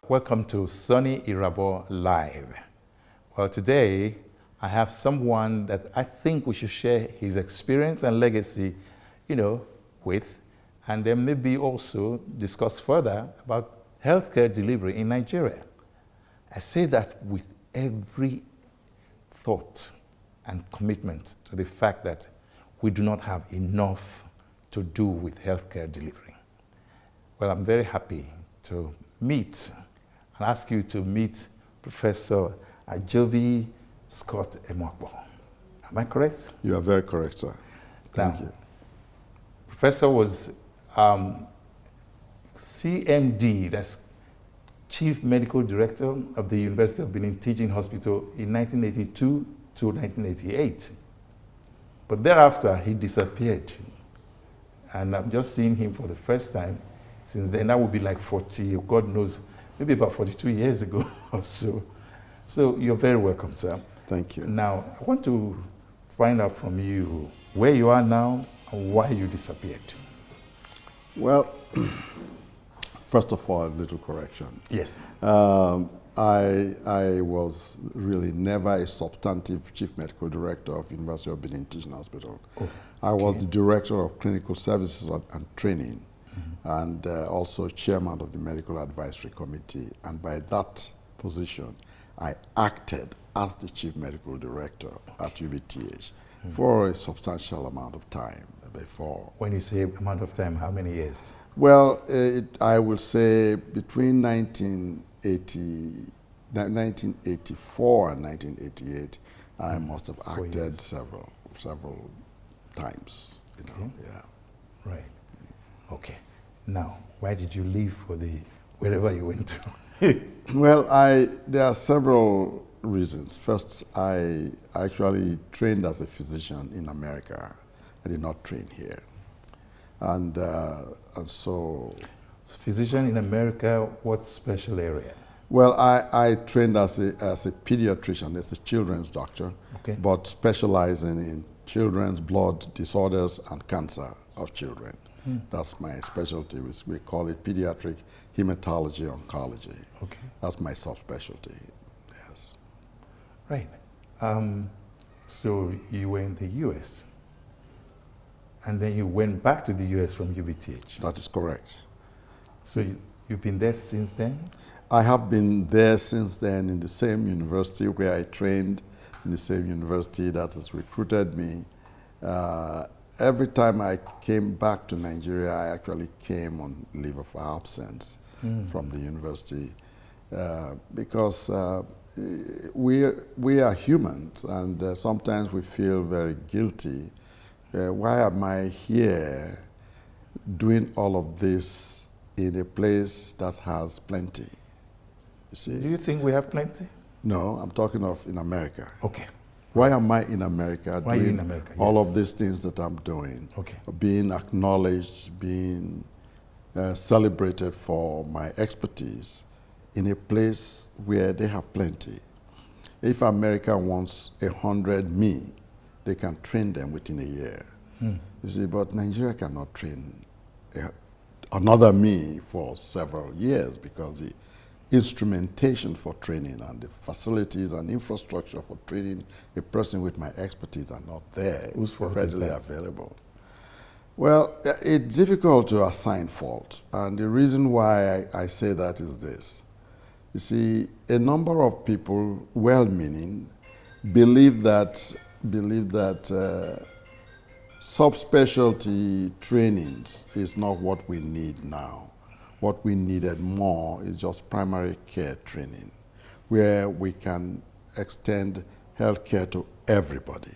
Welcome to Soni Irabor Live. Well, today I have someone that I think we should share his experience and legacy, with, and then maybe also discuss further about healthcare delivery in Nigeria. I say that with every thought and commitment to the fact that we do not have enough to do with healthcare delivery. Well, I'm very happy to meet and ask you to meet Professor Ajovi Scott Emuakpor. Am I correct? You are very correct, sir. Thank you. Professor was CMD, that's Chief Medical Director of the University of Benin Teaching Hospital in 1982 to 1988. But thereafter, he disappeared. And I'm just seeing him for the first time. Since then, that would be like 40, God knows, maybe about 42 years ago or so. So you're very welcome, sir. Thank you. Now, I want to find out from you where you are now and why you disappeared. Well, first of all, a little correction. Yes. I was really never a substantive Chief Medical Director of University of Benin Teaching Hospital. Oh, okay. I was the Director of Clinical Services and Training, and also Chairman of the Medical Advisory Committee. And by that position, I acted as the Chief Medical Director at UBTH for a substantial amount of time before. When you say amount of time, how many years? Well, I will say between 1984 and 1988, I must have acted several times. Yeah. Right. Okay. Now, why did you leave for wherever you went to? Well, there are several reasons. First, I actually trained as a physician in America. I did not train here. And so... Physician in America, what special area? Well, I trained as a pediatrician, as a children's doctor, okay, but specializing in children's blood disorders and cancer of children. That's my specialty. We call it pediatric hematology oncology. Okay. That's my subspecialty, yes. Right. So you were in the U.S., and then you went back to the U.S. from UBTH. That is correct. So you've been there since then? I have been there since then in the same university where I trained, in the same university that has recruited me. Every time I came back to Nigeria, I actually came on leave of absence from the university because we are humans, and sometimes we feel very guilty. Why am I here doing all of this in a place that has plenty? You see? Do you think we have plenty? No, I'm talking of in America. Okay. Why am I in America doing all of these things that I'm doing? Okay. Being acknowledged, being celebrated for my expertise in a place where they have plenty. If America wants 100 me, they can train them within a year. You see, but Nigeria cannot train another me for several years because the instrumentation for training and the facilities and infrastructure for training a person with my expertise are not there. Whose fault readily is that? available. Well, it's difficult to assign fault, and the reason why I say that is this. You see, a number of people, well-meaning, believe that subspecialty trainings is not what we need now. What we needed more is just primary care training, where we can extend healthcare to everybody.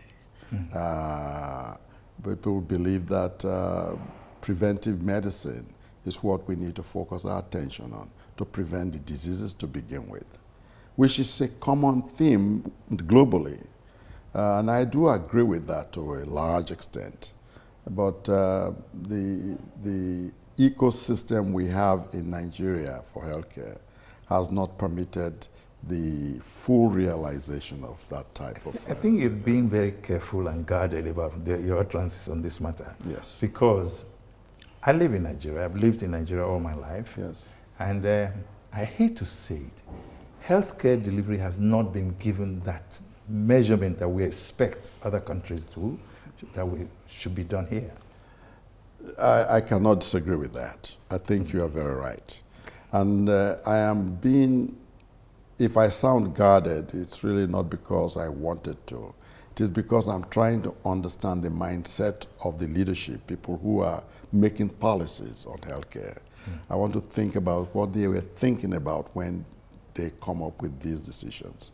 People believe that preventive medicine is what we need to focus our attention on to prevent the diseases to begin with, which is a common theme globally. And I do agree with that to a large extent. But the ecosystem we have in Nigeria for healthcare has not permitted the full realization of that type of... I think you're being very careful and guarded about your utterances on this matter. Yes. Because I live in Nigeria. I've lived in Nigeria all my life. Yes. And I hate to say it, healthcare delivery has not been given that measurement that we expect other countries to, that we should be done here. I cannot disagree with that. I think you are very right. And I am being, if I sound guarded, it's really not because I wanted to. It is because I'm trying to understand the mindset of the leadership, people who are making policies on healthcare. I want to think about what they were thinking about when they come up with these decisions.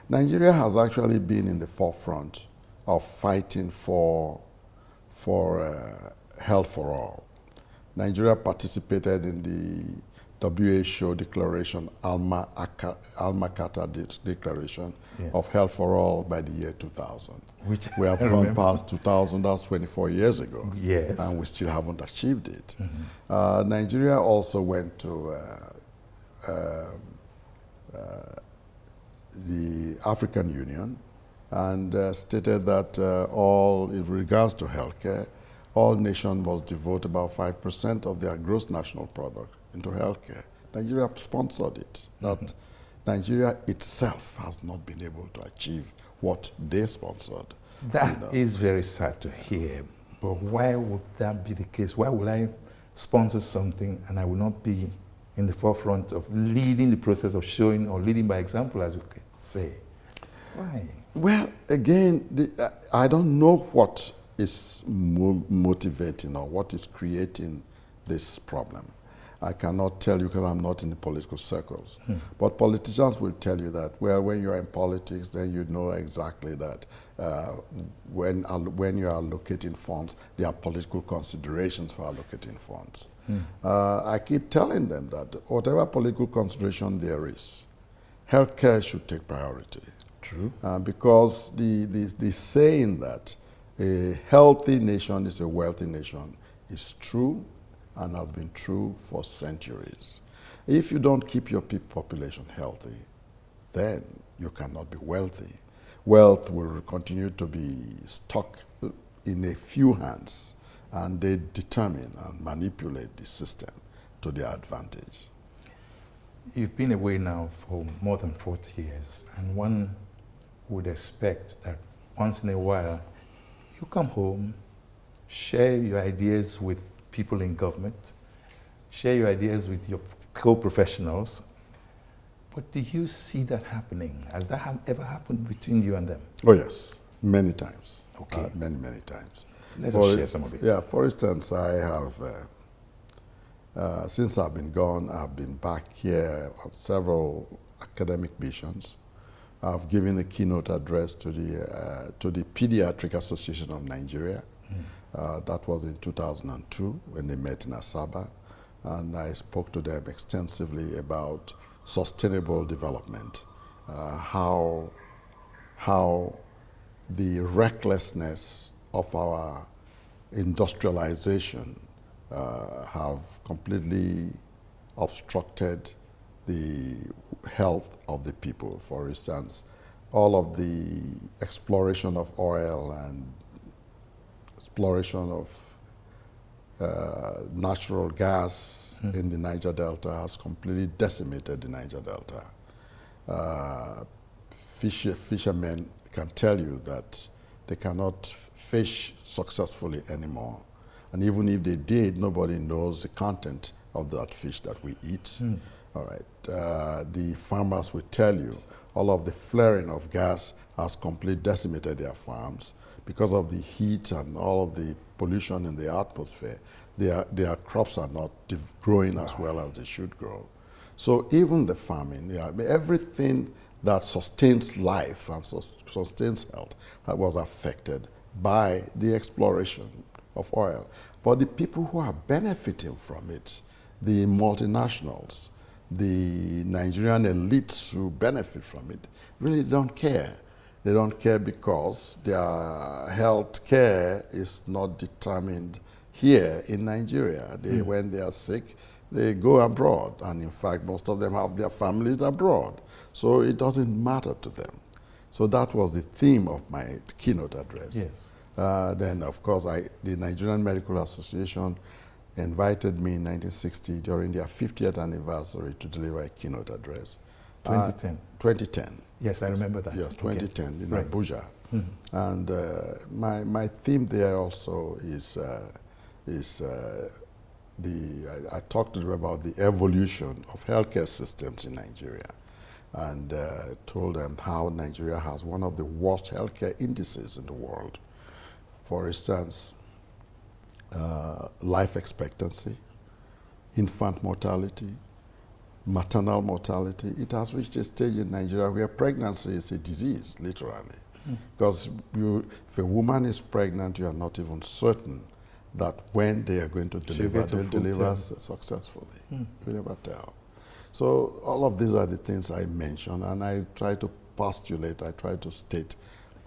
Nigeria has actually been in the forefront of fighting for health for all. Nigeria participated in the WHO declaration, Alma Ata Declaration of Health for All by the year 2000. Which we have gone past 2000, that's 24 years ago. Yes. And we still haven't achieved it. Nigeria also went to the African Union and stated that in regards to healthcare, all nations must devote about 5% of their gross national product into healthcare. Nigeria sponsored it. That Nigeria itself has not been able to achieve what they sponsored. That is very sad to hear. But why would that be the case? Why would I sponsor something and I will not be in the forefront of leading the process of showing or leading by example, as you say? Why? Well, again, I don't know what is motivating or what is creating this problem. I cannot tell you because I'm not in the political circles. But politicians will tell you that, well, when you're in politics, then you know exactly that when you are allocating funds, there are political considerations for allocating funds. I keep telling them that whatever political consideration there is, healthcare should take priority. True. Because the saying that a healthy nation is a wealthy nation is true and has been true for centuries. If you don't keep your population healthy, then you cannot be wealthy. Wealth will continue to be stuck in a few hands, and they determine and manipulate the system to their advantage. You've been away now for more than 40 years, and one would expect that once in a while you come home, share your ideas with people in government, share your ideas with your co-professionals. But do you see that happening? Has that ever happened between you and them? Oh yes, many times. Okay. Many times. Let us share some of it. Yeah, for instance, I have, since I've been gone, I've been back here on several academic missions. I've given a keynote address to the Pediatric Association of Nigeria. That was in 2002 when they met in Asaba. And I spoke to them extensively about sustainable development, how the recklessness of our industrialization have completely obstructed the health of the people. For instance, all of the exploration of oil and exploration of natural gas in the Niger Delta has completely decimated the Niger Delta. Fishermen can tell you that they cannot fish successfully anymore. And even if they did, nobody knows the content of that fish that we eat. All right. The farmers will tell you all of the flaring of gas has completely decimated their farms because of the heat and all of the pollution in the atmosphere. Their crops are not growing as well as they should grow. So even the farming, everything that sustains life and sustains health that was affected by the exploration of oil. But the people who are benefiting from it, the multinationals, the Nigerian elites who benefit from it, really don't care. They don't care because their health care is not determined here in Nigeria. When they are sick, they go abroad. And in fact, most of them have their families abroad. So it doesn't matter to them. So that was the theme of my keynote address. Yes. Then, of course, the Nigerian Medical Association invited me in 1960 during their 50th anniversary to deliver a keynote address. 2010. 2010. Yes, I remember that. Yes, 2010 in Right. Abuja. And my theme there also is I talked to them about the evolution of healthcare systems in Nigeria, and told them how Nigeria has one of the worst healthcare indices in the world. For instance, life expectancy, infant mortality, maternal mortality. It has reached a stage in Nigeria where pregnancy is a disease, literally. Because if a woman is pregnant, you are not even certain that when they are going to deliver, they'll deliver successfully. You never tell. So all of these are the things I mentioned, and I try to postulate, I try to state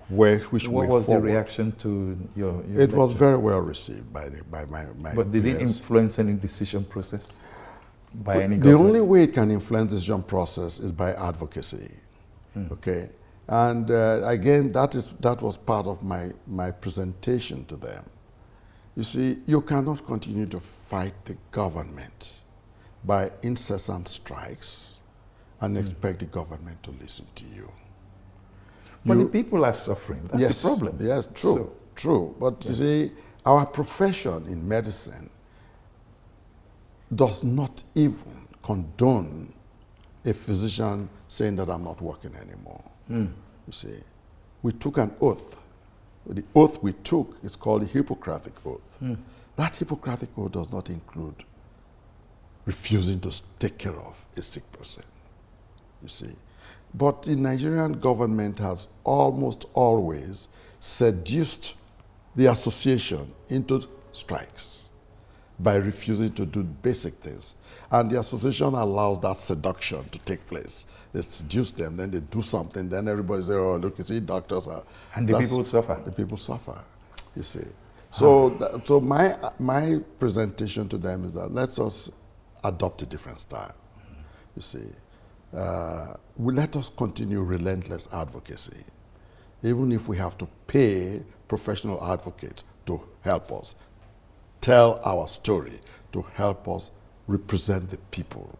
which way forward. What was the reaction to your It lecture? was very well received by my But did it peers. influence any decision process by any The government? only way it can influence the decision process is by advocacy. Okay, and again, that was part of my presentation to them. You see, you cannot continue to fight the government by incessant strikes and expect the government to listen to you. But the people are suffering. That's Yes, the problem. yes, true, true. But you see, our profession in medicine does not even condone a physician saying that I'm not working anymore. You see, we took an oath. The oath we took is called the Hippocratic Oath. That Hippocratic Oath does not include refusing to take care of a sick person, you see. But the Nigerian government has almost always seduced the association into strikes by refusing to do basic things. And the association allows that seduction to take place. They seduce them, then they do something, then everybody says, oh, look, you see, doctors are... And the people suffer. The people suffer, you see. So, so my presentation to them is that let us adopt a different style, you see. Let us continue relentless advocacy, even if we have to pay professional advocates to help us tell our story, to help us represent the people,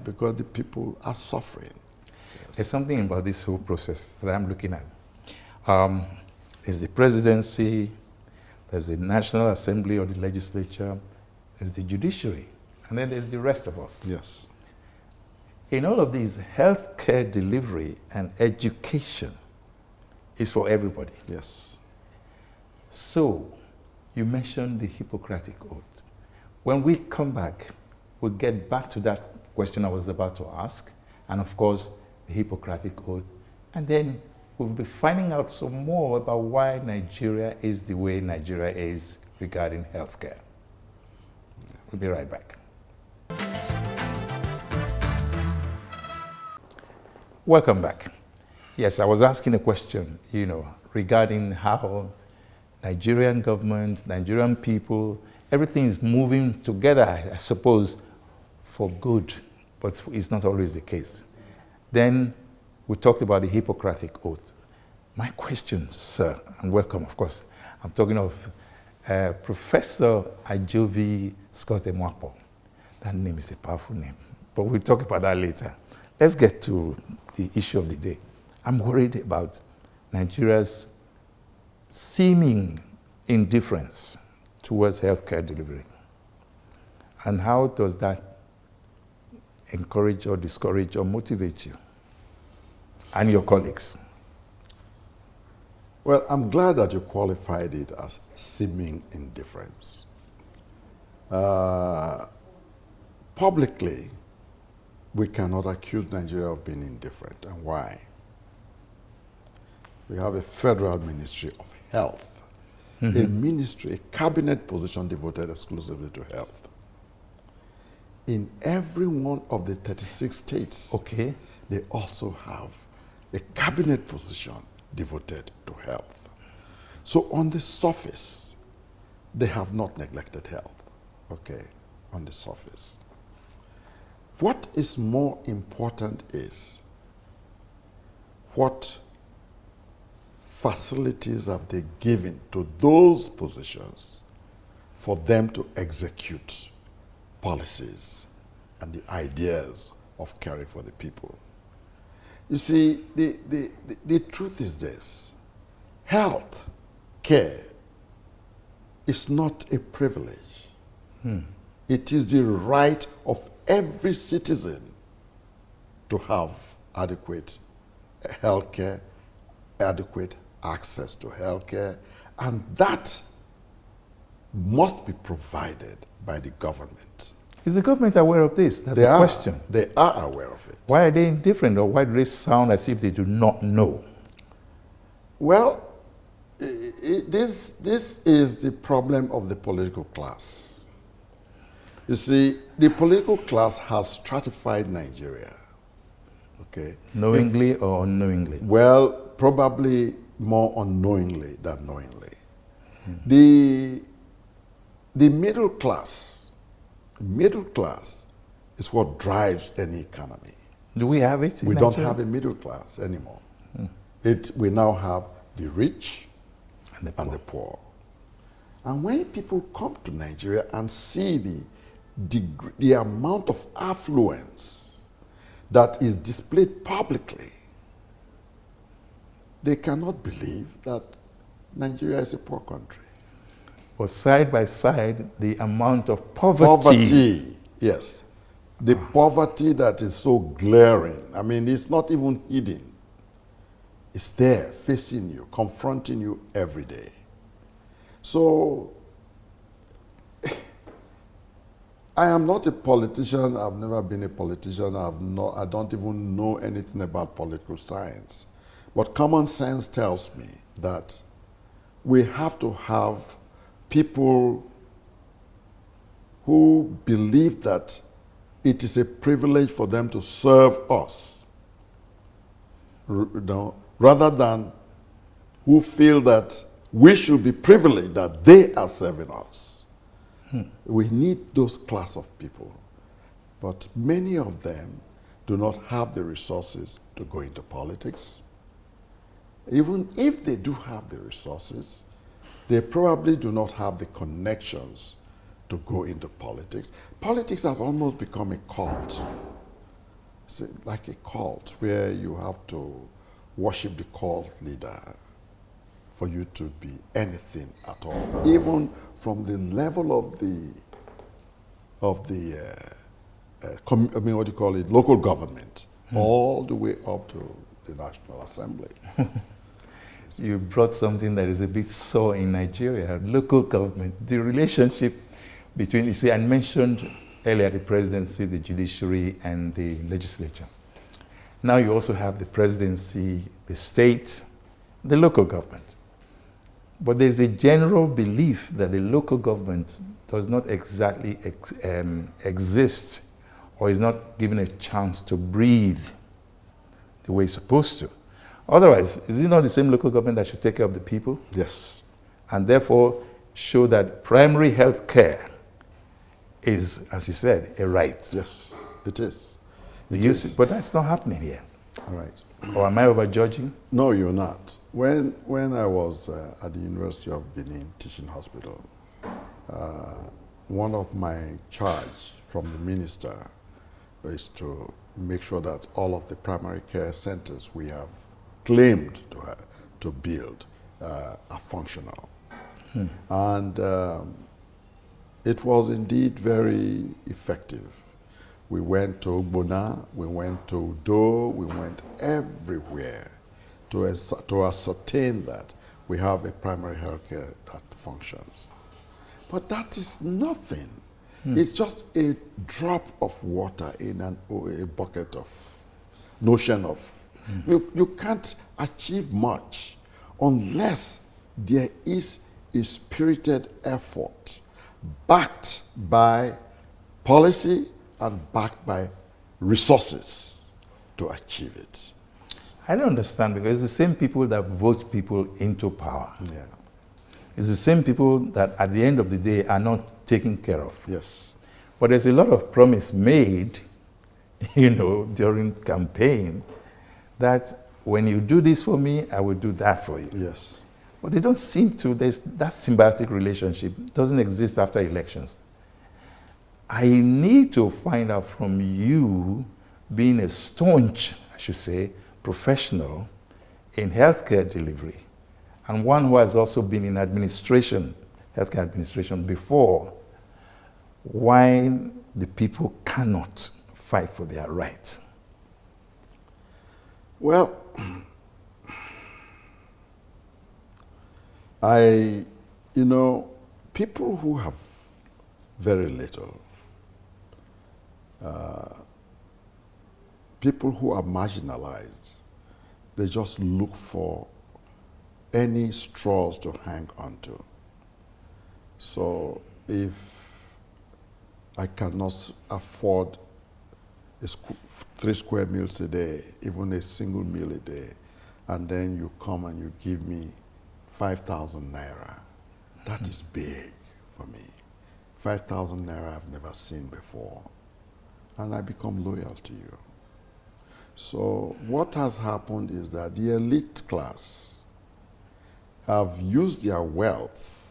because the people are suffering. Yes. There's something about this whole process that I'm looking at. There's the presidency, there's the National Assembly or the legislature, there's the judiciary, and then there's the rest of us. Yes. In all of these, healthcare delivery and education is for everybody. Yes. So, you mentioned the Hippocratic Oath. When we come back, we'll get back to that question I was about to ask, and of course, the Hippocratic Oath, and then we'll be finding out some more about why Nigeria is the way Nigeria is regarding healthcare. We'll be right back. Welcome back. Yes, I was asking a question, regarding how Nigerian government, Nigerian people, everything is moving together, I suppose, for good, but it's not always the case. Then we talked about the Hippocratic Oath. My question, sir, and welcome, of course, I'm talking of Professor Ajovi Scott Emuakpor. That name is a powerful name, but we'll talk about that later. Let's get to the issue of the day. I'm worried about Nigeria's seeming indifference towards healthcare delivery. And how does that encourage or discourage or motivate you and your colleagues? Well, I'm glad that you qualified it as seeming indifference. Publicly, we cannot accuse Nigeria of being indifferent. And why? We have a federal ministry of health, a ministry, a cabinet position devoted exclusively to health. In every one of the 36 states, they also have a cabinet position devoted to health. So on the surface, they have not neglected health, on the surface. What is more important is what facilities have they given to those positions for them to execute policies and the ideas of caring for the people. You see, the truth is this: health care is not a privilege. It is the right of every citizen to have adequate health care, adequate access to health care, and that must be provided by the government. Is the government aware of this? That's the question. They are aware of it. Why are they indifferent, or why do they sound as if they do not know? Well, this is the problem of the political class. You see, the political class has stratified Nigeria. Okay. Knowingly or unknowingly? Well, probably more unknowingly than knowingly. The middle class is what drives any economy. Do we have it in We Nigeria? don't have a middle class anymore. We now have the rich and the poor. And when people come to Nigeria and see the amount of affluence that is displayed publicly, they cannot believe that Nigeria is a poor country. But side by side, the amount of Poverty, yes. The poverty that is so glaring. I mean, it's not even hidden. It's there, facing you, confronting you every day. So, I am not a politician. I've never been a politician. I don't even know anything about political science. But common sense tells me that we have to have people who believe that it is a privilege for them to serve us, rather than who feel that we should be privileged that they are serving us. We need those class of people. But many of them do not have the resources to go into politics. Even if they do have the resources, they probably do not have the connections to go into politics. Politics has almost become a cult. It's like a cult where you have to worship the cult leader for you to be anything at all. Even from the level of the local government, all the way up to the National Assembly. You brought something that is a bit sore in Nigeria, local government, the relationship between, you see, I mentioned earlier the presidency, the judiciary, and the legislature. Now you also have the presidency, the state, the local government. But there's a general belief that the local government does not exactly exist, or is not given a chance to breathe the way it's supposed to. Otherwise, is it not the same local government that should take care of the people? Yes. And therefore show that primary health care is, as you said, a right. Yes, it is. But that's not happening here. All right. Or am I overjudging? No, you're not. When I was at the University of Benin Teaching Hospital, one of my charge from the minister is to make sure that all of the primary care centers we have claimed to build are functional. And it was indeed very effective. We went to Ogbona, we went to Udo, we went everywhere to ascertain that we have a primary health care that functions. But that is nothing. It's just a drop of water in a bucket of notion of. You can't achieve much unless there is a spirited effort backed by policy and backed by resources to achieve it. I don't understand, because it's the same people that vote people into power. Yeah. It's the same people that at the end of the day are not taken care of. Yes. But there's a lot of promise made, during campaign, that when you do this for me, I will do that for you. Yes. But they don't seem to, that symbiotic relationship doesn't exist after elections. I need to find out from you, being a staunch, I should say, professional in healthcare delivery, and one who has also been in administration, healthcare administration before, why the people cannot fight for their rights. Well, people who have very little, people who are marginalized, they just look for any straws to hang onto. So if I cannot afford 3 square meals a day, even a single meal a day, and then you come and you give me 5,000 naira, that is big for me. 5,000 naira I've never seen before, and I become loyal to you. So what has happened is that the elite class have used their wealth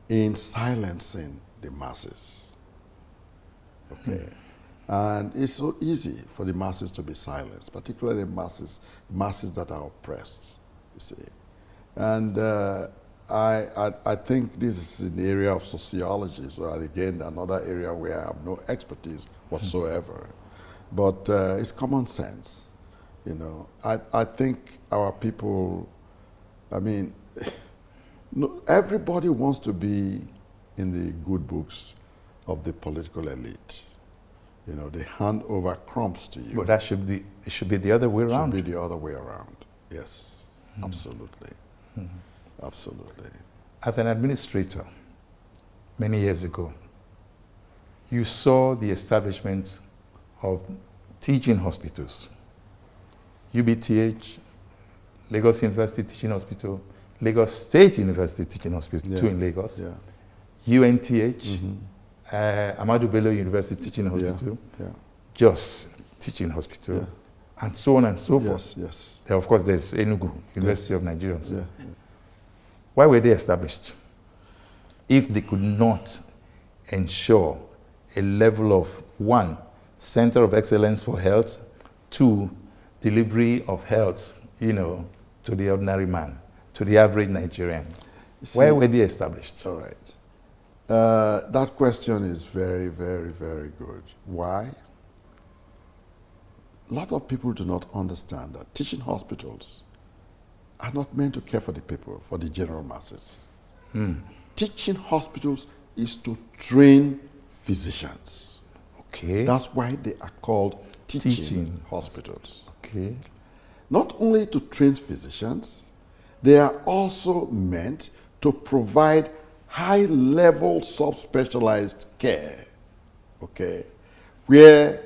in silencing the masses. Okay. And it's so easy for the masses to be silenced, particularly masses that are oppressed, you see. And I think this is in the area of sociology, so again, another area where I have no expertise whatsoever. But it's common sense, you know. I think our people, I mean, everybody wants to be in the good books of the political elite. You know, they hand over crumbs to you. But that should be, it should be the other way around. It should be the other way around, yes, absolutely, absolutely. As an administrator, many years ago, you saw the establishment of teaching hospitals. UBTH, Lagos University Teaching Hospital, Lagos State University Teaching Hospital, 2 in Lagos, UNTH, Ahmadu Bello University Teaching Hospital, Jos Teaching Hospital, and so on and so forth. Yes. There, of course, there's Enugu, University of Nigeria. Why were they established? If they could not ensure a level of 1, center of excellence for health, 2, delivery of health, you know, to the ordinary man, to the average Nigerian. Why were they established? All right. That question is very, very, very good. Why? A lot of people do not understand that teaching hospitals are not meant to care for the people, for the general masses. Teaching hospitals is to train physicians. Okay. That's why they are called teaching hospitals. Okay. Not only to train physicians, they are also meant to provide high-level subspecialized care, okay, where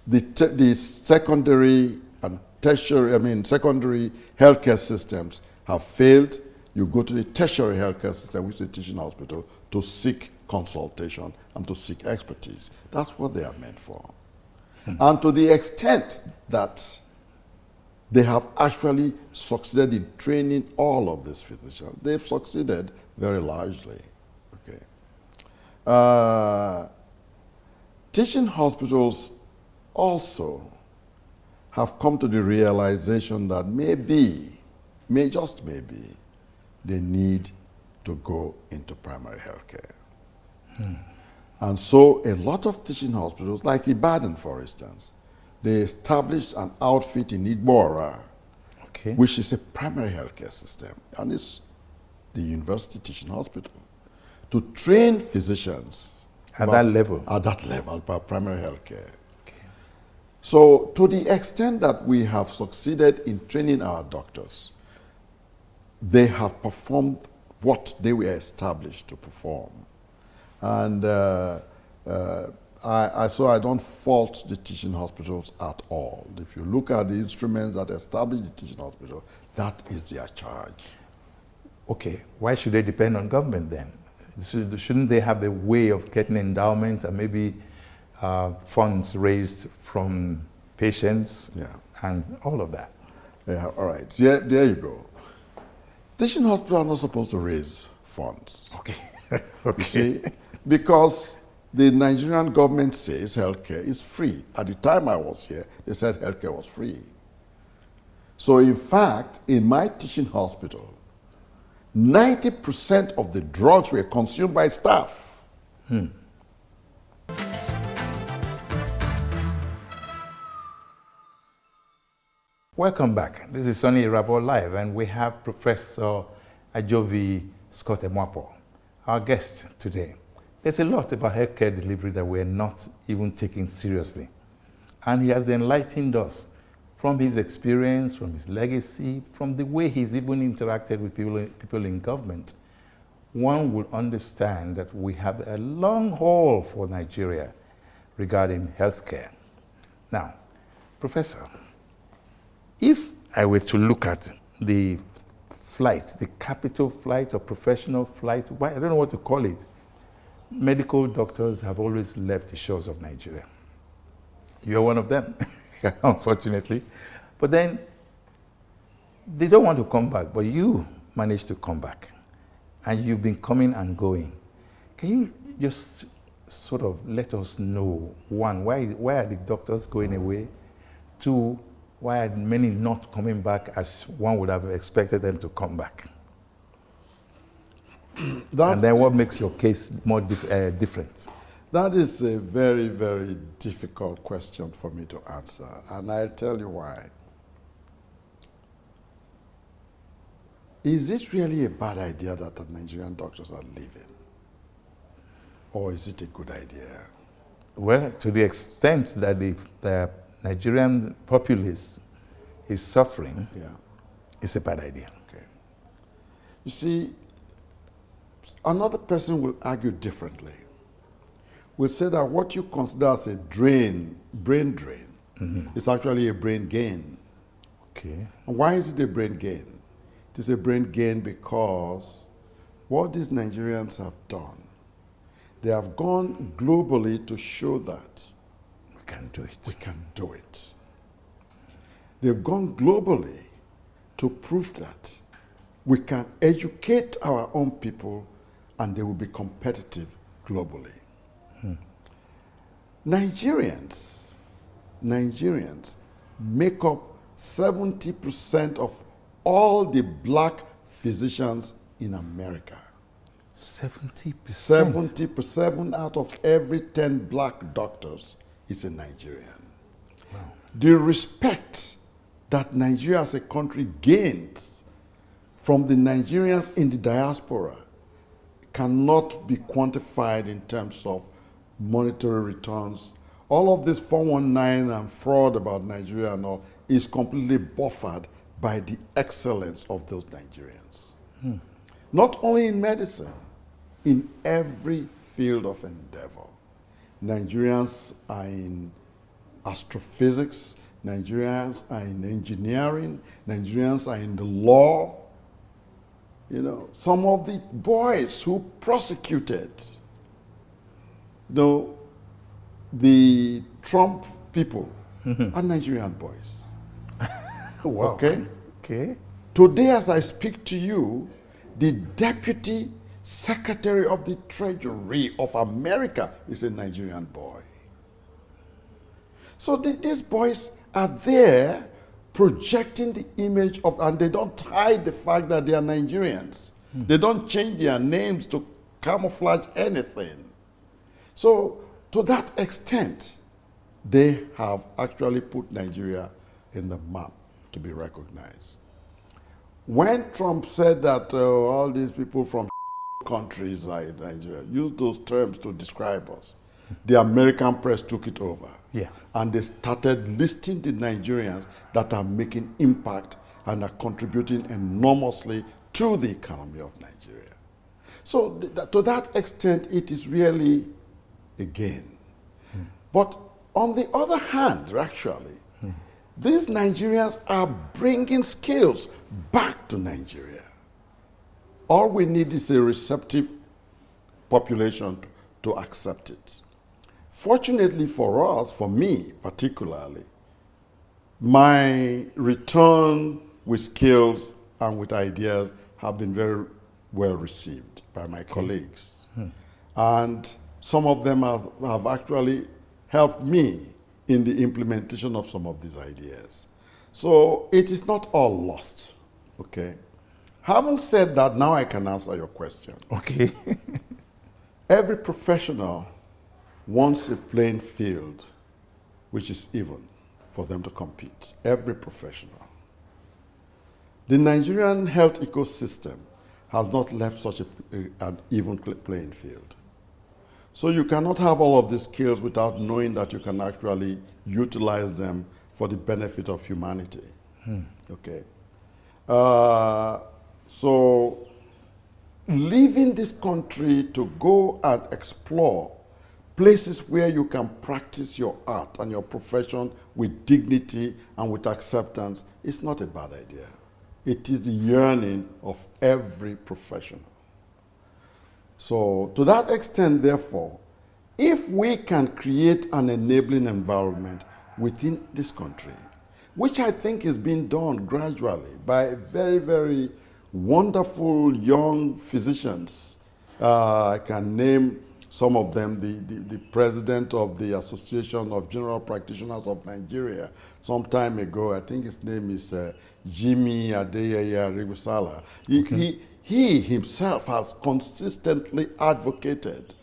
the secondary and tertiary, secondary healthcare systems have failed. You go to the tertiary healthcare system, which is a teaching hospital, to seek consultation and to seek expertise. That's what they are meant for. And to the extent that they have actually succeeded in training all of these physicians, they've succeeded very largely. Okay. Teaching hospitals also have come to the realization that just maybe, they need to go into primary health care. And so a lot of teaching hospitals, like Ibadan, for instance, they established an outfit in Irabor, which is a primary healthcare system, and it's the university teaching hospital, to train physicians at that level. At that level, by primary healthcare. So to the extent that we have succeeded in training our doctors, they have performed what they were established to perform. And so I don't fault the teaching hospitals at all. If you look at the instruments that establish the teaching hospital, that is their charge. Okay, why should they depend on government then? Shouldn't they have a way of getting endowment and maybe funds raised from patients and all of that? Yeah, all right. There you go. Teaching hospitals are not supposed to raise funds. Okay. You see, because the Nigerian government says healthcare is free. At the time I was here, they said healthcare was free. So in fact, in my teaching hospital, 90% of the drugs were consumed by staff. Welcome back. This is Soni Irabor Live, and we have Professor Ajovi Scott Emuakpor, our guest today. There's a lot about healthcare delivery that we're not even taking seriously. And he has enlightened us from his experience, from his legacy, from the way he's even interacted with people in government. One will understand that we have a long haul for Nigeria regarding healthcare. Now, Professor, if I were to look at the flight, the capital flight or professional flight, I don't know what to call it, medical doctors have always left the shores of Nigeria. You're one of them, unfortunately. But then they don't want to come back, but you managed to come back. And you've been coming and going. Can you just sort of let us know, one, why are the doctors going away? Two, why are many not coming back as one would have expected them to come back? And then what makes your case more different? That is a very, very difficult question for me to answer, and I'll tell you why. Is it really a bad idea that the Nigerian doctors are leaving? Or is it a good idea? Well, to the extent that the Nigerian populace is suffering, it's a bad idea. Okay. You see, another person will argue differently. Will say that what you consider as a brain drain, is actually a brain gain. Okay. And why is it a brain gain? It is a brain gain because what these Nigerians have done, they have gone globally to show that we can do it. We can do it. They've gone globally to prove that we can educate our own people and they will be competitive globally. Nigerians make up 70% of all the black physicians in America. 70%? 70% out of every 10 black doctors is a Nigerian. Wow. The respect that Nigeria as a country gains from the Nigerians in the diaspora cannot be quantified in terms of monetary returns. All of this 419 and fraud about Nigeria and all is completely buffered by the excellence of those Nigerians. Not only in medicine, in every field of endeavor. Nigerians are in astrophysics, Nigerians are in engineering, Nigerians are in the law. You know, some of the boys who prosecuted the Trump people are Nigerian boys. Wow. Okay? Okay. Today, as I speak to you, the Deputy Secretary of the Treasury of America is a Nigerian boy. So these boys are there projecting the image of, and they don't hide the fact that they are Nigerians. They don't change their names to camouflage anything. So to that extent, they have actually put Nigeria in the map to be recognized. When Trump said that all these people from countries like Nigeria use those terms to describe us, the American press took it over. Yeah. And they started listing the Nigerians that are making impact and are contributing enormously to the economy of Nigeria. So to that extent, it is really a gain. But on the other hand, actually, these Nigerians are bringing skills back to Nigeria. All we need is a receptive population to accept it. Fortunately for us, for me particularly, my return with skills and with ideas have been very well received by my colleagues. And some of them have actually helped me in the implementation of some of these ideas. So it is not all lost, okay? Having said that, now I can answer your question. Okay. Every professional wants a playing field which is even for them to compete. Every professional. The Nigerian health ecosystem has not left such an even playing field. So you cannot have all of these skills without knowing that you can actually utilize them for the benefit of humanity. Okay. So leaving this country to go and explore places where you can practice your art and your profession with dignity and with acceptance is not a bad idea. It is the yearning of every professional. So to that extent, therefore, if we can create an enabling environment within this country, which I think is being done gradually by very, very wonderful young physicians. I can name some of them, the president of the Association of General Practitioners of Nigeria some time ago. I think his name is Jimmy Adeyeye Arigusala. He himself has consistently advocated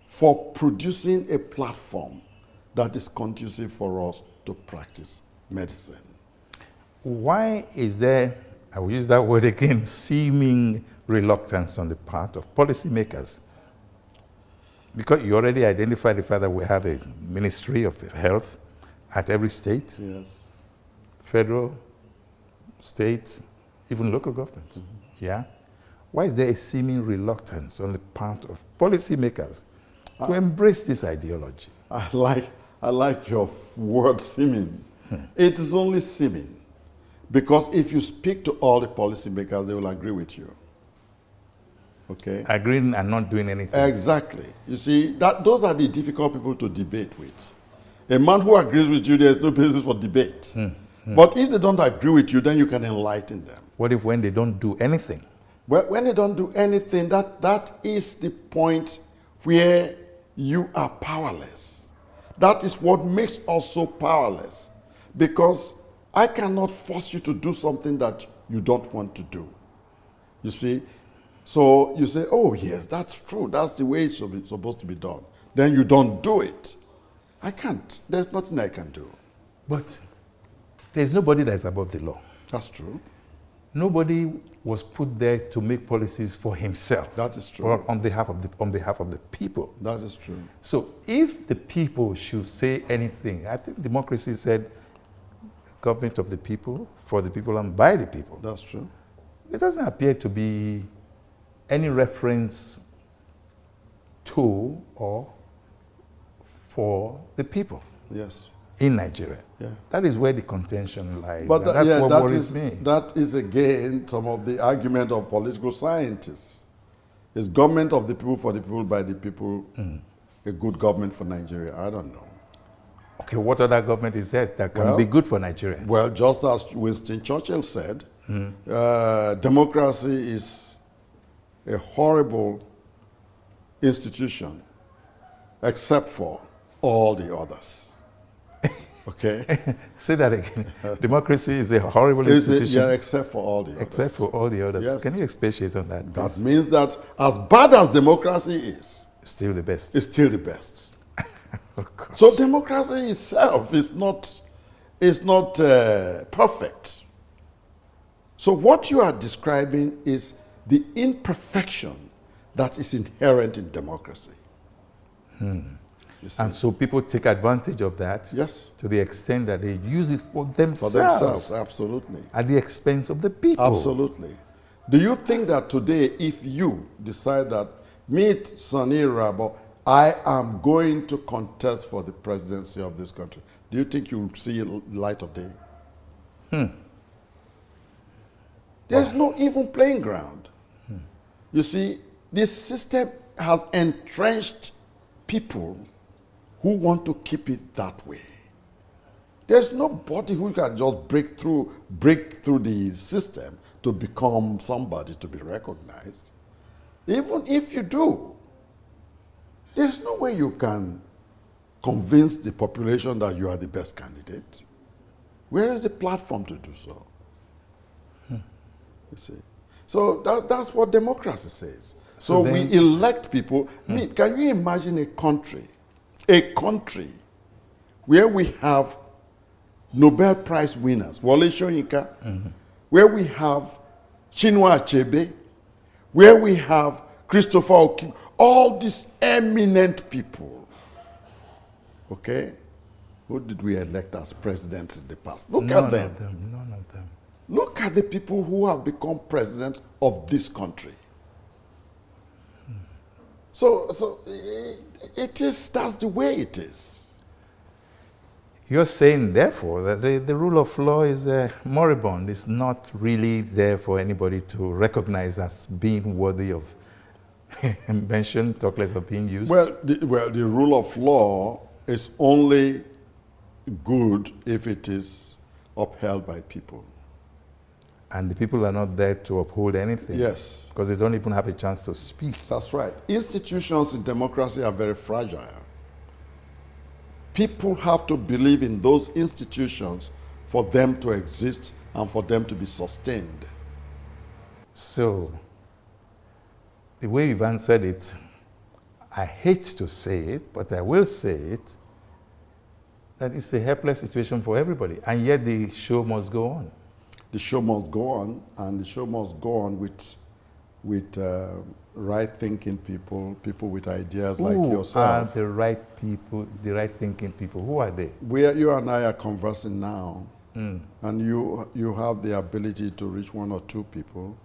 for producing a platform that is conducive for us to practice medicine. Why is there, I will use that word again, seeming reluctance on the part of policymakers? Because you already identified the fact that we have a Ministry of Health at every state, Yes. federal, state, even local governments. Yeah? Why is there a seeming reluctance on the part of policymakers to embrace this ideology? I like your word seeming. It is only seeming. Because if you speak to all the policymakers, they will agree with you. Okay? Agreeing and not doing anything. Exactly. You see, those are the difficult people to debate with. A man who agrees with you, there is no basis for debate. But if they don't agree with you, then you can enlighten them. What if when they don't do anything? Well, when they don't do anything, that is the point where you are powerless. That is what makes us so powerless. Because I cannot force you to do something that you don't want to do. You see? So you say, oh yes, that's true. That's the way it's supposed to be done. Then you don't do it. I can't. There's nothing I can do. But there's nobody that is above the law. That's true. Nobody was put there to make policies for himself. That is true. Or on behalf of the people. That is true. So if the people should say anything, I think democracy said government of the people, for the people, and by the people. That's true. There doesn't appear to be any reference to or for the people. Yes. In Nigeria. Yeah. That is where the contention lies. But that's what worries me. That is again some of the argument of political scientists. Is government of the people, for the people, by the people, a good government for Nigeria? I don't know. Okay, what other government is that can be good for Nigeria? Well, just as Winston Churchill said, democracy is a horrible institution except for all the others. Okay? Say that again. Democracy is a horrible institution. Yeah, except for all the others. Except for all the others. Yes. Can you expatiate on that? That means that as bad as democracy is, Still the best. it's still the best. Of course. So democracy itself is not perfect. So what you are describing is the imperfection that is inherent in democracy. And so people take advantage of that. Yes. To the extent that they use it for themselves. For themselves, absolutely. At the expense of the people. Absolutely. Do you think that today, if you decide that, meet Soni Irabor, I am going to contest for the presidency of this country, do you think you will see light of day? There's no even playing ground. You see, this system has entrenched people who want to keep it that way. There's nobody who can just break through the system to become somebody to be recognized. Even if you do, there's no way you can convince the population that you are the best candidate. Where is the platform to do so? You see? So that's what democracy says. So we elect people. I mean, can you imagine a country where we have Nobel Prize winners, Wole Soyinka, where we have Chinua Achebe, where we have Christopher Okim, all these eminent people, okay? Who did we elect as presidents in the past? Look at them. None of them. Look at the people who have become presidents of this country. So that's the way it is. You're saying, therefore, that the rule of law is moribund. It's not really there for anybody to recognize as being worthy of mention, talk less of being used. Well, the rule of law is only good if it is upheld by people. And the people are not there to uphold anything. Yes. Because they don't even have a chance to speak. That's right. Institutions in democracy are very fragile. People have to believe in those institutions for them to exist and for them to be sustained. So, the way you've answered it, I hate to say it, but I will say it, that it's a helpless situation for everybody. And yet the show must go on. The show must go on, and the show must go on with right-thinking people, people with ideas like yourself. Who are the right people, the right-thinking people? Who are they? You and I are conversing now, and you have the ability to reach one or two people.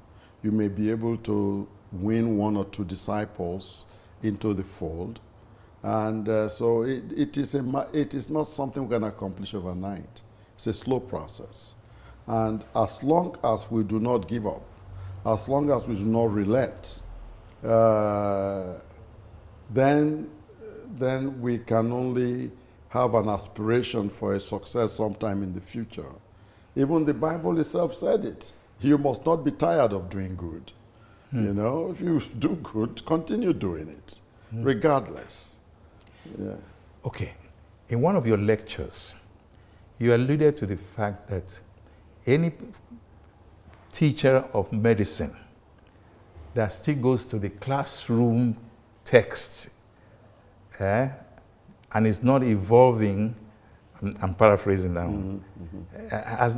You may be able to win one or two disciples into the fold, and so it is not something we can accomplish overnight. It's a slow process. And as long as we do not give up, as long as we do not relent, then we can only have an aspiration for a success sometime in the future. Even the Bible itself said it. You must not be tired of doing good. You know, if you do good, continue doing it, regardless. Yeah. Okay. In one of your lectures, you alluded to the fact that any teacher of medicine that still goes to the classroom text and is not evolving, I'm paraphrasing now,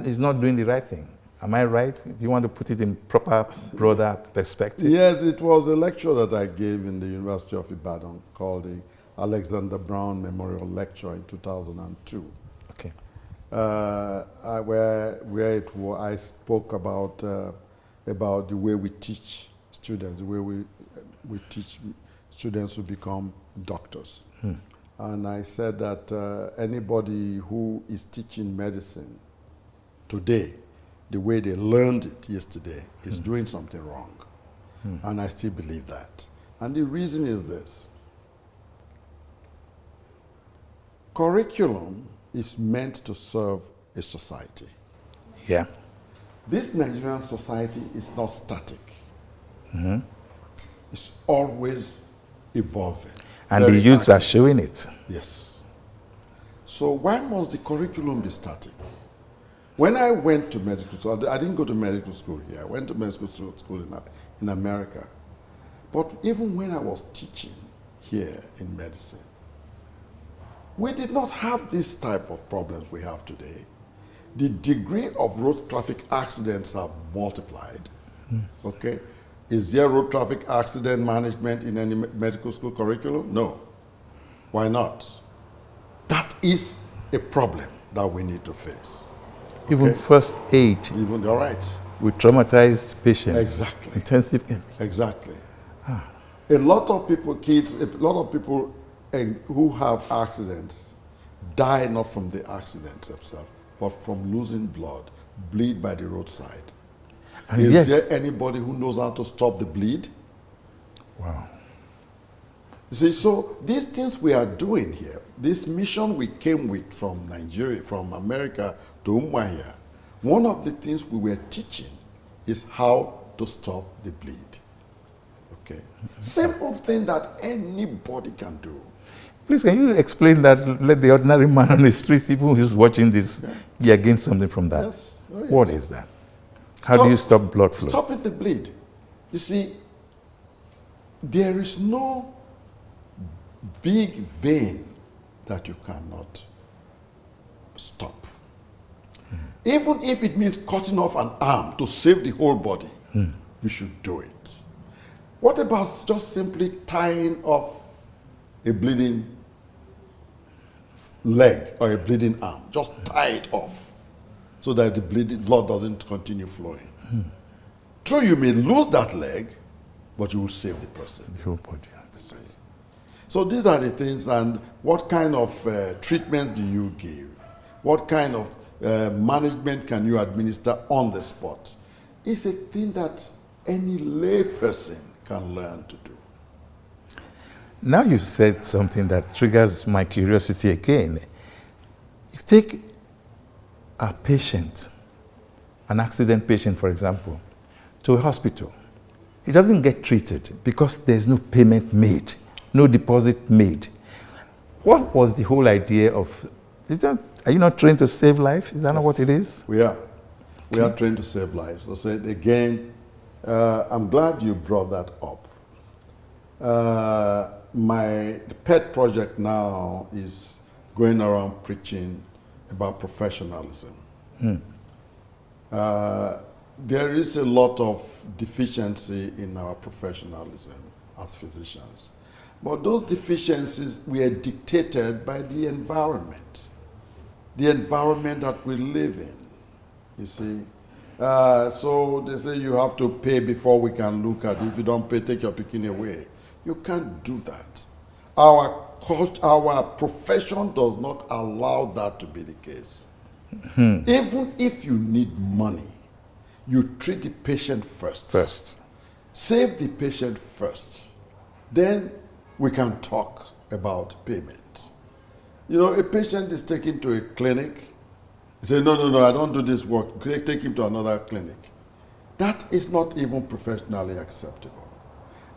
is not doing the right thing. Am I right? Do you want to put it in proper, broader perspective? Yes, it was a lecture that I gave in the University of Ibadan called the Alexander Brown Memorial Lecture in 2002. Okay. I spoke about the way we teach students, the way we teach students to become doctors. And I said that anybody who is teaching medicine today, the way they learned it yesterday, is doing something wrong. And I still believe that. And the reason is this. Curriculum is meant to serve a society. Yeah. This Nigerian society is not static. It's always evolving. And the youths are showing it. Yes. So why must the curriculum be static? When I went to medical school, I didn't go to medical school here. I went to medical school in America. But even when I was teaching here in medicine, we did not have this type of problems we have today. The degree of road traffic accidents have multiplied. Okay? Is there road traffic accident management in any medical school curriculum? No. Why not? That is a problem that we need to face. Even first aid. Even, all right. With traumatized patients. Exactly. Intensive care. Exactly. A lot of people, who have accidents die not from the accidents themselves, but from losing blood, bleed by the roadside. And is there anybody who knows how to stop the bleed? Wow. You see, so these things we are doing here, this mission we came with from Nigeria, from America to Umuahia, one of the things we were teaching is how to stop the bleed. Okay? Simple thing that anybody can do. Please, can you explain that? Let the ordinary man on the street, even who's watching this, be against something from that. Yes. Oh, yes. What is that? How do you stop blood flow? Stopping the bleed. You see, there is no big vein that you cannot stop. Even if it means cutting off an arm to save the whole body, you should do it. What about just simply tying off a bleeding leg or a bleeding arm? Just tie it off so that the blood doesn't continue flowing. True, you may lose that leg, but you will save the person. The whole body. So these are the things, and what kind of treatments do you give? What kind of management can you administer on the spot? It's a thing that any lay person can learn to do. Now you've said something that triggers my curiosity again. You take a patient, an accident patient, for example, to a hospital. He doesn't get treated because there's no payment made, no deposit made. What was the whole idea of, are you not trained to save life? Is that not what it is? We are. We are trained to save lives. So say again, I'm glad you brought that up. My pet project now is going around preaching about professionalism. There is a lot of deficiency in our professionalism as physicians. But those deficiencies were dictated by the environment that we live in, you see. So they say you have to pay before we can look at it. If you don't pay, take your bikini away. You can't do that. Our profession does not allow that to be the case. Even if you need money, you treat the patient first. Save the patient first. Then we can talk about payment. You know, a patient is taken to a clinic. You say, no, I don't do this work. Take him to another clinic. That is not even professionally acceptable.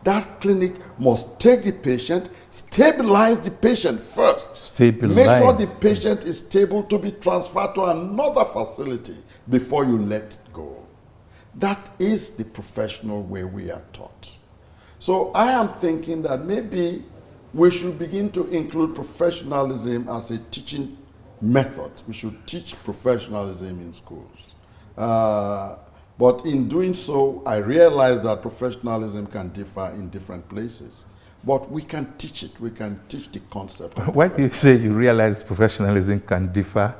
That clinic must take the patient, stabilize the patient first. Make sure the patient is stable to be transferred to another facility before you let it go. That is the professional way we are taught. So I am thinking that maybe we should begin to include professionalism as a teaching method. We should teach professionalism in schools. But in doing so, I realize that professionalism can differ in different places. But we can teach it. We can teach the concept. Why do you say you realize professionalism can differ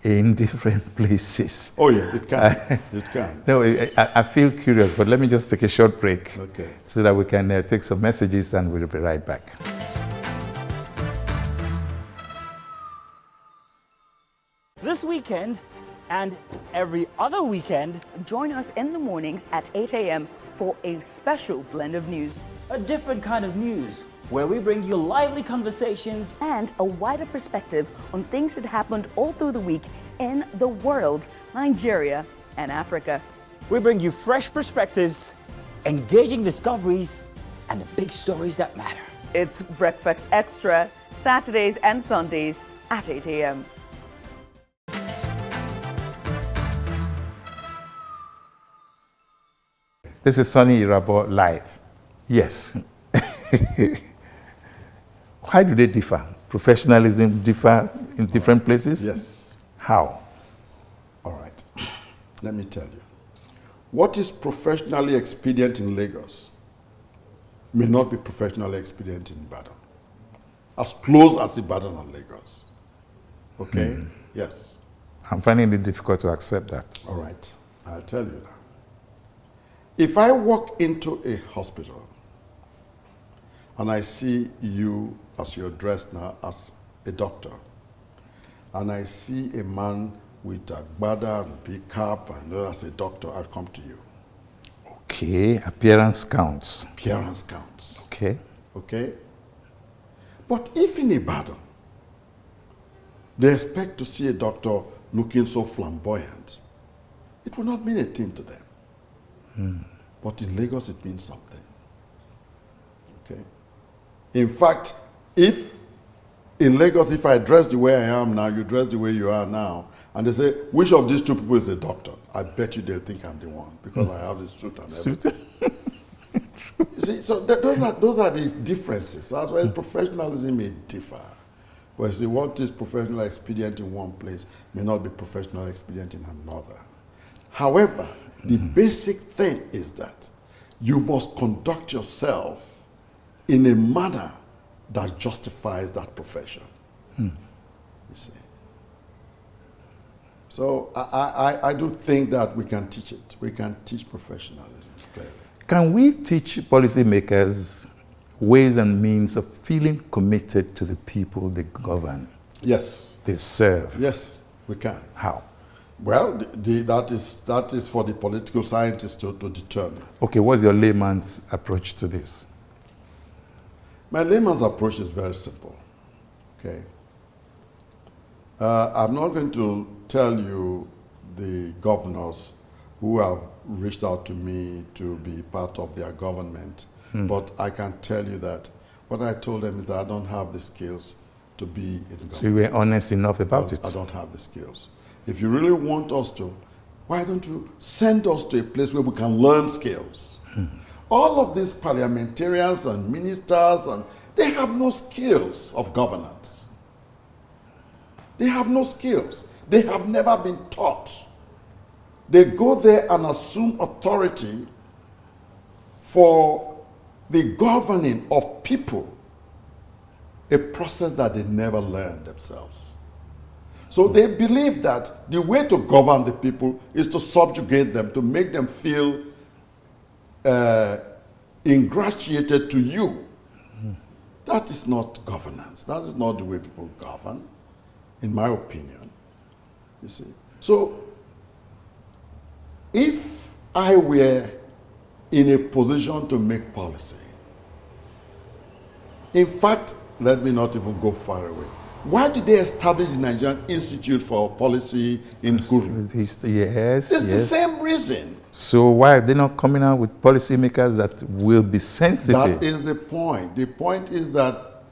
in different places? Oh, yes, it can. It can. No, I feel curious, but let me just take a short break so that we can take some messages and we'll be right back. This weekend and every other weekend, join us in the mornings at 8 a.m. for a special blend of news. a different kind of news, where we bring you lively conversations and a wider perspective on things that happened all through the week in the world, Nigeria, and Africa. We bring you fresh perspectives, engaging discoveries, and the big stories that matter. It's Breakfast Extra, Saturdays and Sundays at 8 a.m. This is Soni Irabor live. Yes. Why do they differ? Professionalism differ in different places? Yes. How? All right. Let me tell you. What is professionally expedient in Lagos may not be professionally expedient in Ibadan. As close as Ibadan and Lagos. Okay? Yes. I'm finding it difficult to accept that. All right. I'll tell you now. If I walk into a hospital and I see you as you're dressed now as a doctor, and I see a man with a agbada and big cap and as a doctor, I'll come to you. Okay, appearance counts. Appearance counts. Okay. Okay? But if in Ibadan, they expect to see a doctor looking so flamboyant, it will not mean a thing to them. But in Lagos, it means something. Okay? In fact, if in Lagos, if I dress the way I am now, you dress the way you are now, and they say, which of these two people is the doctor? I bet you they'll think I'm the one, because I have this suit and everything. You see, so those are the differences. That's why professionalism may differ. Well, see, what is professional expedient in one place may not be professional expedient in another. However, the basic thing is that you must conduct yourself in a manner that justifies that profession. You see. So I do think that we can teach it. We can teach professionalism clearly. Can we teach policymakers ways and means of feeling committed to the people they govern, Yes. they serve? Yes, we can. How? Well, that is for the political scientists to determine. Okay, what's your layman's approach to this? My layman's approach is very simple. Okay. I'm not going to tell you the governors who have reached out to me to be part of their government, but I can tell you that what I told them is that I don't have the skills to be in government. So you were honest enough about it? I don't have the skills. If you really want us to, why don't you send us to a place where we can learn skills? All of these parliamentarians and ministers, they have no skills of governance. They have no skills. They have never been taught. They go there and assume authority for the governing of people, a process that they never learned themselves. So they believe that the way to govern the people is to subjugate them, to make them feel ingratiated to you. That is not governance. That is not the way people govern, in my opinion. You see. So, if I were in a position to make policy, in fact, let me not even go far away. Why did they establish the Nigerian Institute for Policy in Guru? Yes, It's the same reason. So why are they not coming out with policymakers that will be sensitive? That is the point. The point is that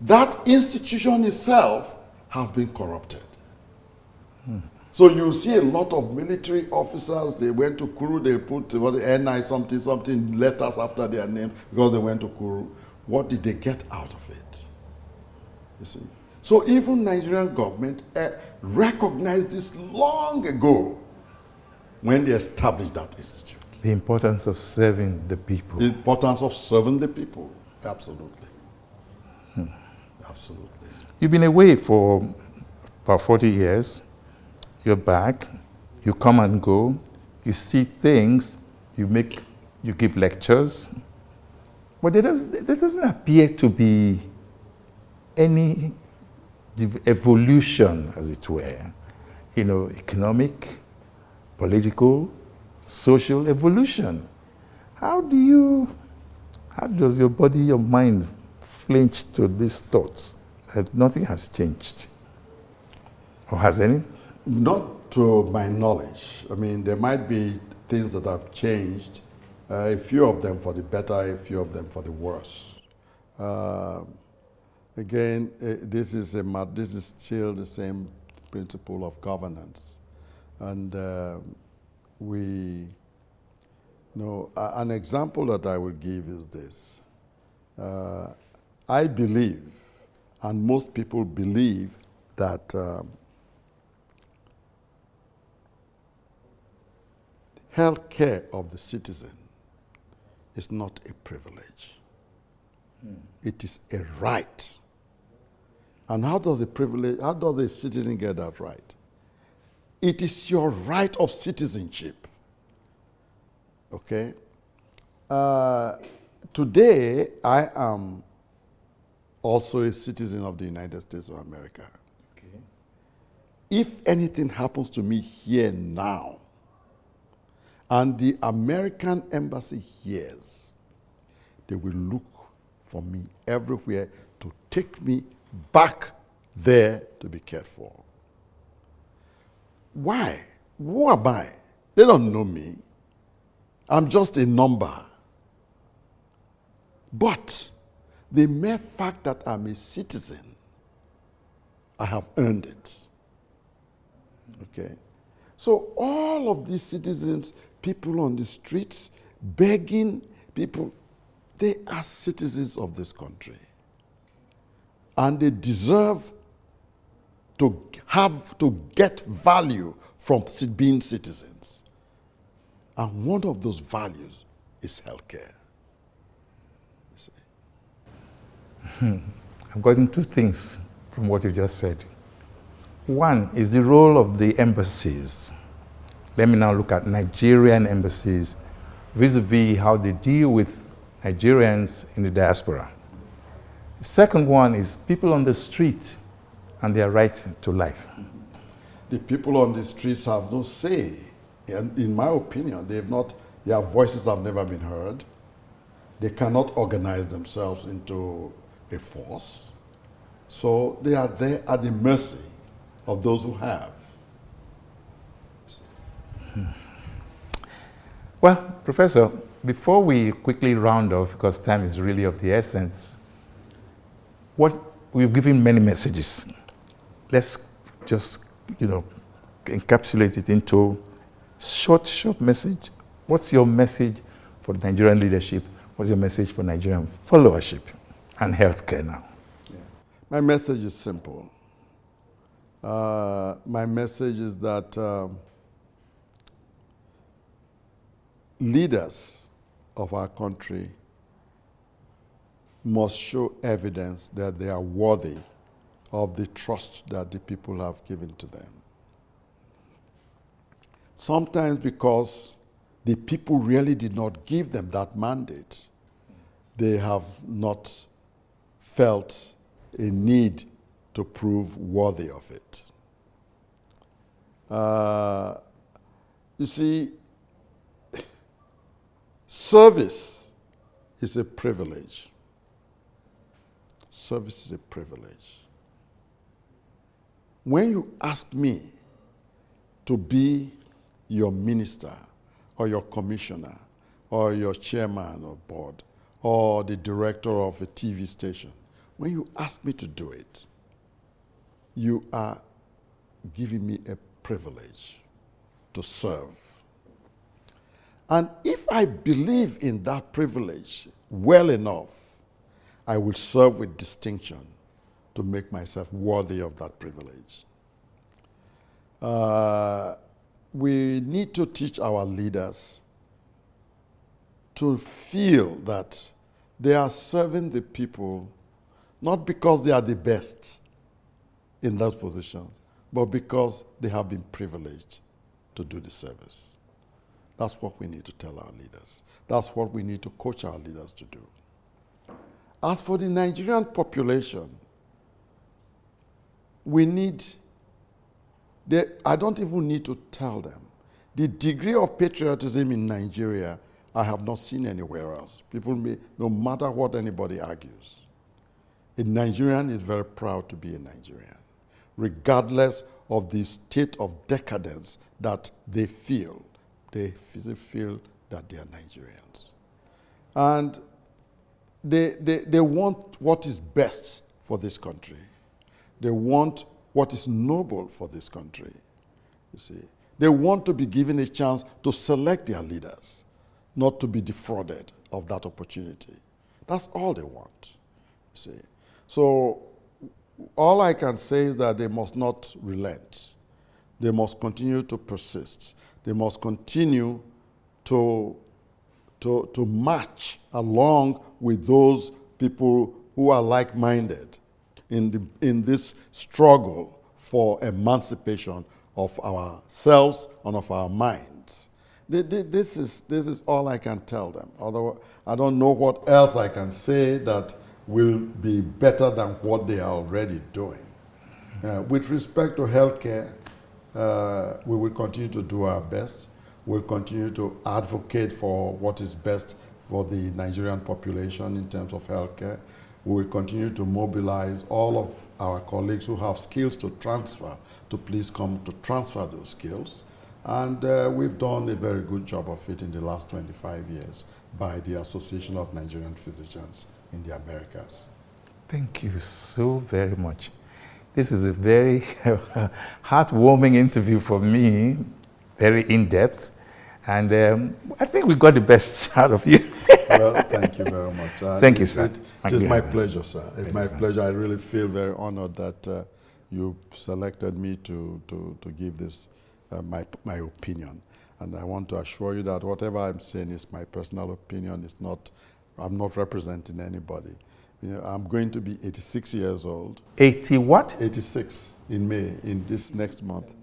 that institution itself has been corrupted. So you see a lot of military officers, they went to Kuru, they put the NI something letters after their name because they went to Kuru. What did they get out of it? You see. So even Nigerian government recognized this long ago when they established that institute. The importance of serving the people. The importance of serving the people. Absolutely. Absolutely. You've been away for about 40 years. You're back. You come and go. You see things. You give lectures. But there doesn't appear to be any evolution, as it were. You know, economic, political, social evolution. How does your body, your mind flinch to these thoughts that nothing has changed? Or has any? Not to my knowledge. I mean, there might be things that have changed, a few of them for the better, a few of them for the worse. Again, this is still the same principle of governance. And an example that I will give is this. I believe, and most people believe, that health care of the citizen is not a privilege. It is a right. And how does a citizen get that right? It is your right of citizenship. Okay? Today, I am also a citizen of the United States of America. Okay. If anything happens to me here now, and the American embassy hears, they will look for me everywhere to take me back there to be cared for. Why? Who am I? They don't know me. I'm just a number. But the mere fact that I'm a citizen, I have earned it. Okay? So all of these citizens, people on the streets, begging people, they are citizens of this country. And they deserve to get value from being citizens. And one of those values is healthcare. I've gotten two things from what you just said. One is the role of the embassies. Let me now look at Nigerian embassies vis-a-vis how they deal with Nigerians in the diaspora. The second one is people on the street and their right to life. The people on the streets have no say. And in my opinion, their voices have never been heard. They cannot organize themselves into a force. So they are there at the mercy of those who have. Well, Professor, before we quickly round off, because time is really of the essence, we've given many messages. Let's just, encapsulate it into short message. What's your message for Nigerian leadership? What's your message for Nigerian followership and healthcare now? Yeah. My message is simple. My message is that leaders of our country must show evidence that they are worthy of the trust that the people have given to them. Sometimes because the people really did not give them that mandate, they have not felt a need to prove worthy of it. You see, service is a privilege. Service is a privilege. When you ask me to be your minister or your commissioner or your chairman of board or the director of a TV station, when you ask me to do it, you are giving me a privilege to serve. And if I believe in that privilege well enough, I will serve with distinction to make myself worthy of that privilege. We need to teach our leaders to feel that they are serving the people not because they are the best in those positions, but because they have been privileged to do the service. That's what we need to tell our leaders. That's what we need to coach our leaders to do. As for the Nigerian population, I don't even need to tell them. The degree of patriotism in Nigeria, I have not seen anywhere else. People no matter what anybody argues. A Nigerian is very proud to be a Nigerian, regardless of the state of decadence that they feel. They feel that they are Nigerians. And they want what is best for this country. They want what is noble for this country, you see. They want to be given a chance to select their leaders, not to be defrauded of that opportunity. That's all they want, you see. So all I can say is that they must not relent. They must continue to persist. They must continue to march along with those people who are like-minded in this struggle for emancipation of ourselves and of our minds. This is all I can tell them. Although I don't know what else I can say that will be better than what they are already doing. With respect to healthcare, we will continue to do our best. We'll continue to advocate for what is best for the Nigerian population in terms of healthcare. We will continue to mobilize all of our colleagues who have skills to transfer to please come to transfer those skills. And we've done a very good job of it in the last 25 years by the Association of Nigerian Physicians in the Americas. Thank you so very much. This is a very heartwarming interview for me, very in-depth, and I think we got the best out of you. Well, thank you very much. Thank you, sir. It is my pleasure, sir. It's my pleasure. I really feel very honored that you selected me to give this my opinion. And I want to assure you that whatever I'm saying is my personal opinion. I'm not representing anybody. You know, I'm going to be 86 years old. 80 what? 86 in May, in this next month.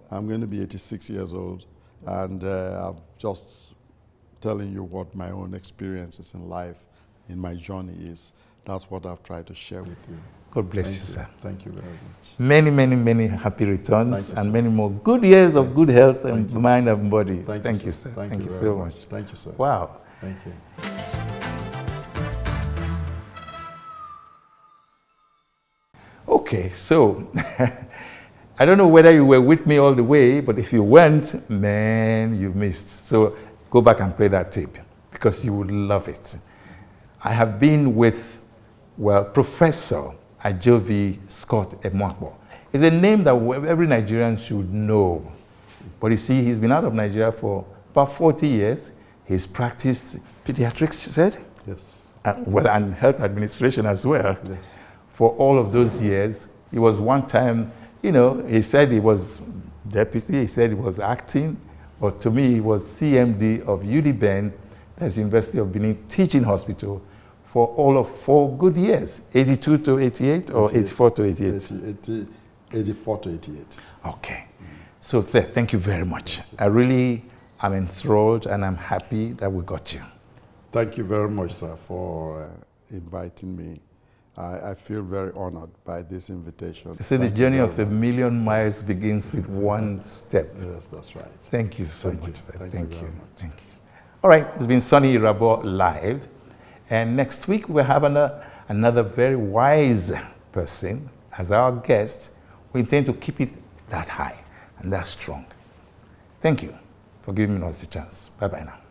I'm going to be 86 years old. And I'm just telling you what my own experiences in life, in my journey is. That's what I've tried to share with you. God bless you, sir. Thank you very much. Many, many, many happy returns You, and sir. many more good years of good health and mind and body. Thank you, sir. Thank you so very much. Thank you, sir. Wow. Thank you. Okay, so I don't know whether you were with me all the way, but if you weren't, man, you missed. So go back and play that tape because you would love it. I have been with, well, Professor Ajovi Scott Emuakpor. It's a name that every Nigerian should know. But you see, he's been out of Nigeria for about 40 years. He's practiced pediatrics, you said? Yes. And health administration as well. Yes. For all of those years. He was one time, you know, he said he was deputy, he said he was acting, but to me he was CMD of UBTH, that's University of Benin Teaching Hospital, for all of 4 good years, 82 to 88 or 84 to 88? 84 to 88. Okay. So, sir, thank you very much. I really am enthralled and I'm happy that we got you. Thank you very much, sir, for inviting me. I feel very honored by this invitation. So the journey of a million miles begins with one step. Yes, that's right. Thank you so much, sir. Thank you very much. Thank you. All right, it's been Soni Irabor live. And next week we'll have another very wise person as our guest. We intend to keep it that high and that strong. Thank you for giving us the chance. Bye-bye now.